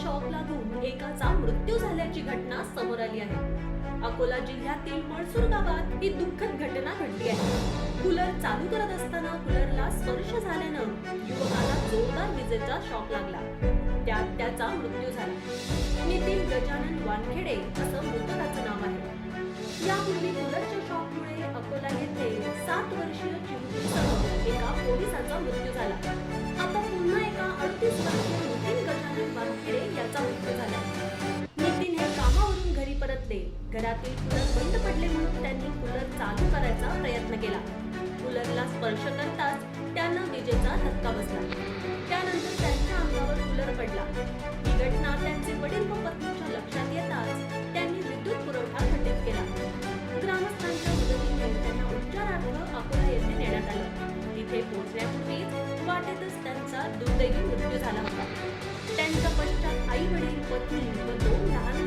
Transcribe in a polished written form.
Shock लागून एकाचा मृत्यू झाल्याची घटना समोर आली आहे. अकोला जिल्ह्यातील मळसूर गावात ही दुःखद घटना घडली आहे. कूलर चालू करत असताना कूलरला स्पर्श झाल्यानं युवकाला जोरदार विजेचा शॉक लागला. त्यात त्याचा मृत्यू झाला. नितीन गजानन वानखेडे असं मृतकाचं नाव आहे. यापूर्वी कूलरच्या शॉकमुळे अकोला येथे 7 वर्षीय चिमुकलीसह एका पोलिसाचा मृत्यू झाला. आता पुन्हा एका 38 वर्षीय नितीन गजानन वानखेडे याचा मृत्यू झाला. नितीन हे कामावरून घरी परतले. घरातील कूलर बंद पडले म्हणून त्यांनी कूलर चालू करायचा प्रयत्न केला. कूलरला स्पर्श करताच त्यांना विजेचा धक्का बसला. त्यानंतर त्यांच्या अंगावर कूलर पडला. ही घटना त्यांचे वडील व पत्नीच्या लक्षात येताच त्यांनी विद्युत पुरवठा खंडित केला. ग्रामस्थांच्या मदतीने त्यांना उपचारार्थ अकोला येथे नेण्यात आलं. तिथे पोहोचण्यापूर्वीच वाटेतच त्यांचा दुर्दैवी मृत्यू झाला होता. त्यांच्या पश्चात आई वडील, पत्नी व 2 लहान